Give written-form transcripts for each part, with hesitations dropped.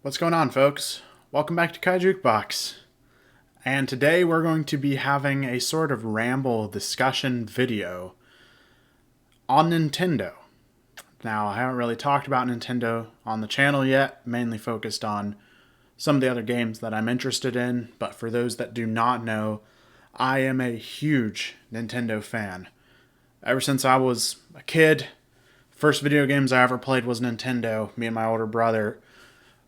What's going on, folks? Welcome back to Kai Jukebox. And today we're going to be having a sort of ramble discussion video on Nintendo. Now, I haven't really talked about Nintendo on the channel yet, mainly focused on some of the other games that I'm interested in, but for those that do not know, I am a huge Nintendo fan. Ever since I was a kid, first video games I ever played was Nintendo. Me and my older brother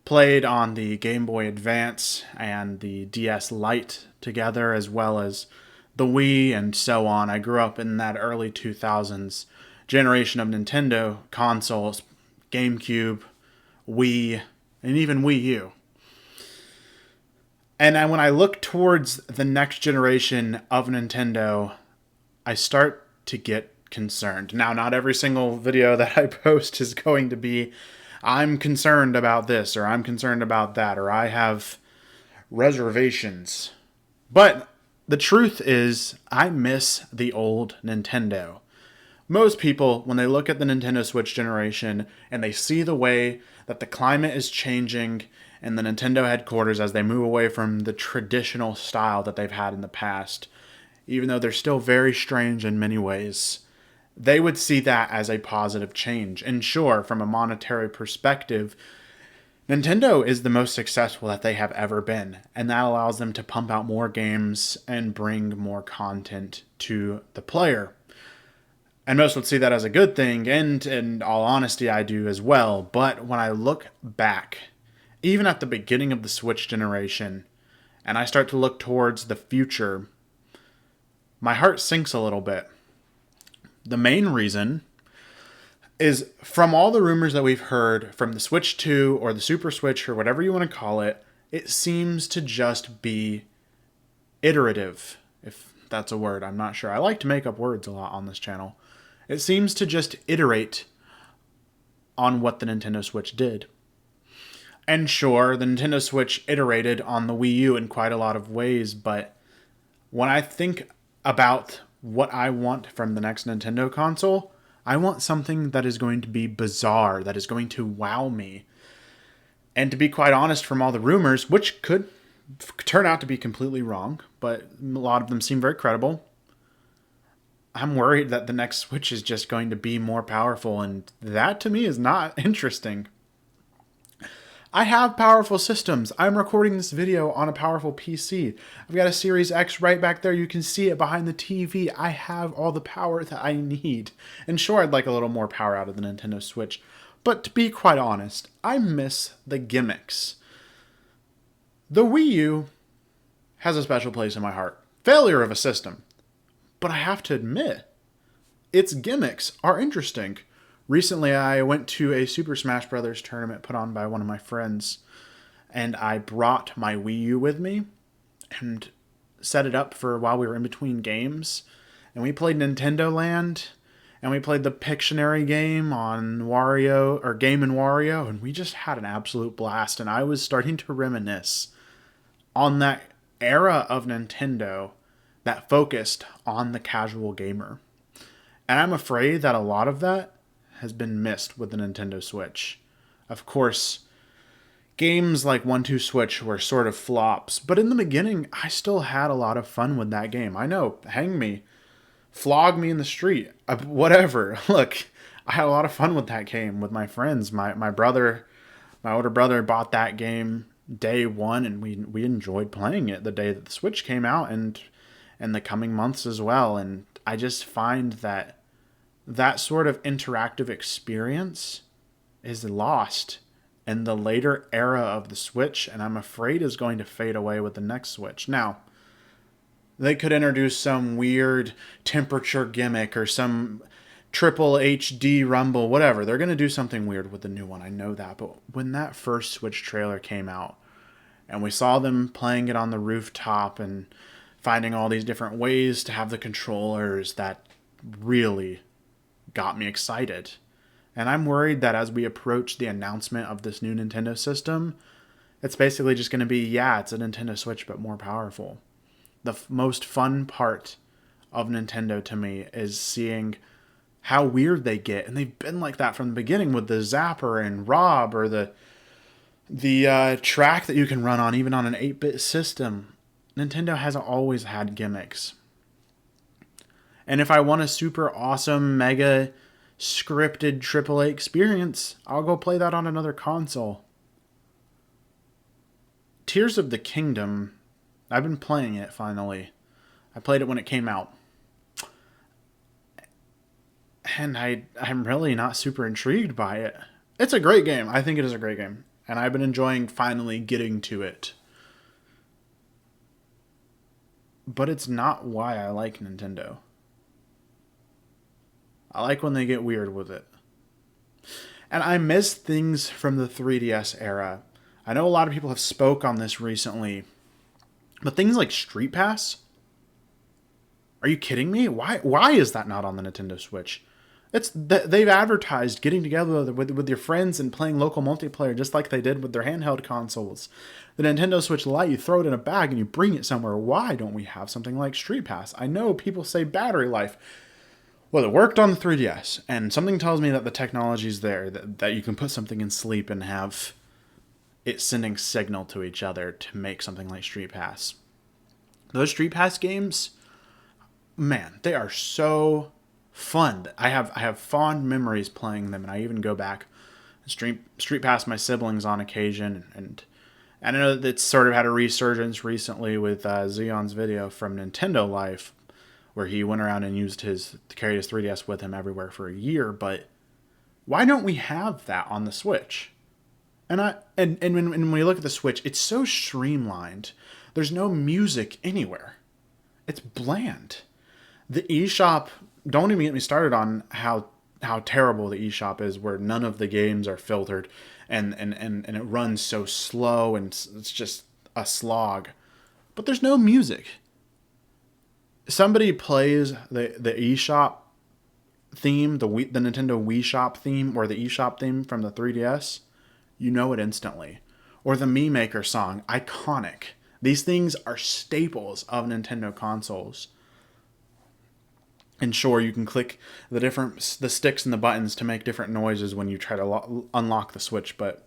played on the Game Boy Advance and the DS Lite together, as well as the Wii and so on. I grew up in that early 2000s generation of Nintendo consoles, GameCube, Wii, and even Wii U. And when I look towards the next generation of Nintendo, I start to get concerned. Now, not every single video that I post is going to be, I'm concerned about this, or I'm concerned about that, or I have reservations. But the truth is, I miss the old Nintendo. Most people, when they look at the Nintendo Switch generation and they see the way that the climate is changing in the Nintendo headquarters as they move away from the traditional style that they've had in the past, even though they're still very strange in many ways, they would see that as a positive change. And sure, from a monetary perspective, Nintendo is the most successful that they have ever been, and that allows them to pump out more games and bring more content to the player. And most would see that as a good thing, and in all honesty, I do as well. But when I look back, even at the beginning of the Switch generation, and I start to look towards the future, my heart sinks a little bit. The main reason is from all the rumors that we've heard from the Switch 2 or the Super Switch or whatever you want to call it, it seems to just be iterative, if that's a word. I'm not sure. I like to make up words a lot on this channel. It seems to just iterate on what the Nintendo Switch did. And sure, the Nintendo Switch iterated on the Wii U in quite a lot of ways, but when I think about what I want from the next Nintendo console, I want something that is going to be bizarre, that is going to wow me. And to be quite honest, from all the rumors, which could turn out to be completely wrong, but a lot of them seem very credible, I'm worried that the next Switch is just going to be more powerful, and that to me is not interesting. I have powerful systems. I'm recording this video on a powerful PC. I've got a Series X right back there. You can see it behind the TV. I have all the power that I need. And sure, I'd like a little more power out of the Nintendo Switch. But to be quite honest, I miss the gimmicks. The Wii U has a special place in my heart. Failure of a system. But I have to admit, its gimmicks are interesting. Recently, I went to a Super Smash Bros. Tournament put on by one of my friends, and I brought my Wii U with me and set it up for while we were in between games. And we played Nintendo Land, and we played the Pictionary game on Wario, or Game and Wario, and we just had an absolute blast. And I was starting to reminisce on that era of Nintendo that focused on the casual gamer. And I'm afraid that a lot of that has been missed with the Nintendo Switch. Of course, games like 1-2 Switch were sort of flops, but in the beginning, I still had a lot of fun with that game. I know, hang me, flog me in the street, whatever. Look, I had a lot of fun with that game with my friends. My older brother bought that game day one, and we enjoyed playing it the day that the Switch came out, and in the coming months as well. And I just find that sort of interactive experience is lost in the later era of the Switch, and I'm afraid is going to fade away with the next Switch. Now, they could introduce some weird temperature gimmick or some triple HD rumble, whatever. They're going to do something weird with the new one, I know that. But when that first Switch trailer came out, and we saw them playing it on the rooftop and finding all these different ways to have the controllers, that really got me excited. And I'm worried that as we approach the announcement of this new Nintendo system, it's basically just going to be, yeah, it's a Nintendo Switch, but more powerful. The most fun part of Nintendo to me is seeing how weird they get. And they've been like that from the beginning with the Zapper and Rob, or the The track that you can run on, even on an 8-bit system, Nintendo hasn't always had gimmicks. And if I want a super awesome, mega scripted AAA experience, I'll go play that on another console. Tears of the Kingdom, I've been playing it finally. I played it when it came out. And I'm really not super intrigued by it. It's a great game. I think it is a great game. And I've been enjoying finally getting to it. But it's not why I like Nintendo. I like when they get weird with it. And I miss things from the 3DS era. I know a lot of people have spoke on this recently. But things like Street Pass? Are you kidding me? Why is that not on the Nintendo Switch? They've advertised getting together with your friends and playing local multiplayer just like they did with their handheld consoles. The Nintendo Switch Lite, you throw it in a bag and you bring it somewhere. Why don't we have something like Street Pass? I know people say battery life. Well, it worked on the 3DS, and something tells me that the technology's there, that you can put something in sleep and have it sending signal to each other to make something like Street Pass. Those Street Pass games, man, they are so fun. I have fond memories playing them, and I even go back and Street Pass my siblings on occasion, and I know that it's sort of had a resurgence recently with Xeon's video from Nintendo Life, where he went around and carried his 3DS with him everywhere for a year. But why don't we have that on the Switch? And when we look at the Switch, it's so streamlined. There's no music anywhere. It's bland. The eShop, don't even get me started on how terrible the eShop is, where none of the games are filtered and it runs so slow and it's just a slog. But there's no music. Somebody plays the eShop theme, the Nintendo Wii Shop theme, or the eShop theme from the 3DS, you know it instantly. Or the Mii Maker song, iconic. These things are staples of Nintendo consoles. And sure, you can click the sticks and the buttons to make different noises when you try to unlock the Switch, but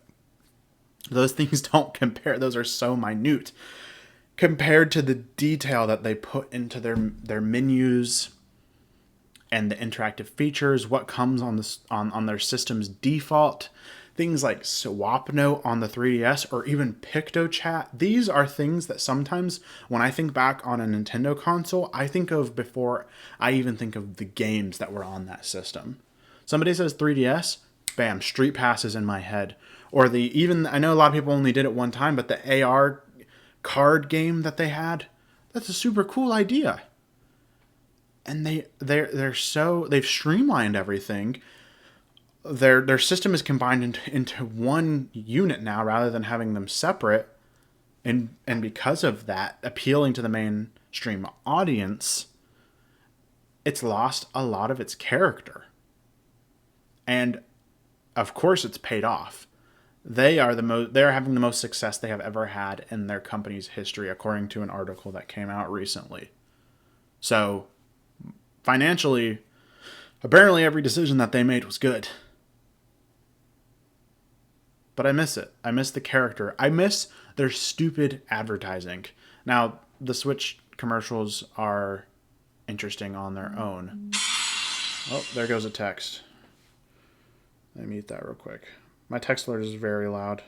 those things don't compare. Those are so minute compared to the detail that they put into their menus and the interactive features, what comes on their system's default. Things like Swap Note on the 3DS or even PictoChat. These are things that sometimes when I think back on a Nintendo console, I think of before I even think of the games that were on that system. Somebody says 3DS, bam, Street Pass is in my head. Or I know a lot of people only did it one time, but the AR card game that they had, that's a super cool idea. And they've streamlined everything. Their system is combined into one unit now rather than having them separate, and because of that, appealing to the mainstream audience, it's lost a lot of its character. And of course it's paid off. They're having the most success they have ever had in their company's history, according to an article that came out recently. So financially, apparently every decision that they made was good. But I miss it. I miss the character. I miss their stupid advertising. Now, the Switch commercials are interesting on their own. Oh, there goes a text. Let me mute that real quick. My text alert is very loud.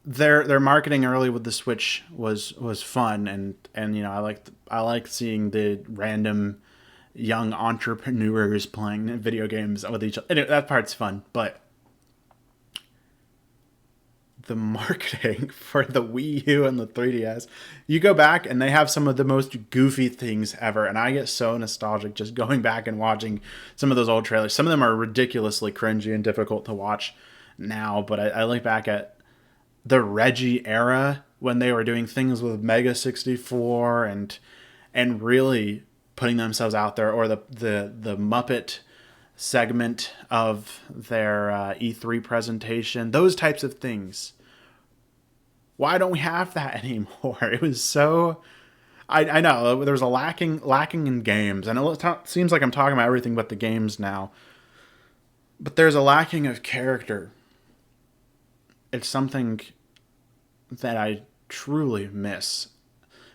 Their marketing early with the Switch was fun, and you know I liked seeing the random young entrepreneurs playing video games with each other. Anyway, that part's fun, but the marketing for the Wii U and the 3DS, you go back and they have some of the most goofy things ever, and I get so nostalgic just going back and watching some of those old trailers. Some of them are ridiculously cringy and difficult to watch now, but I look back at the Reggie era when they were doing things with Mega 64 and really putting themselves out there, or the Muppet segment of their E3 presentation, those types of things. Why don't we have that anymore? It was so... I know, there's a lacking in games, and it seems like I'm talking about everything but the games now. But there's a lacking of character. It's something that I truly miss.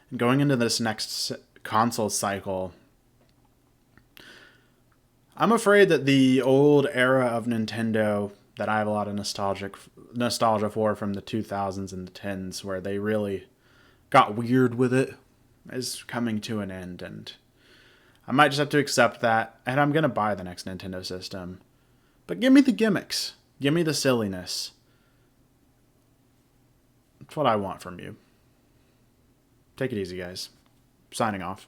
And going into this next console cycle, I'm afraid that the old era of Nintendo that I have a lot of nostalgia for from the 2000s and the 10s, where they really got weird with it, is coming to an end. And I might just have to accept that, and I'm going to buy the next Nintendo system. But give me the gimmicks. Give me the silliness. That's what I want from you. Take it easy, guys. Signing off.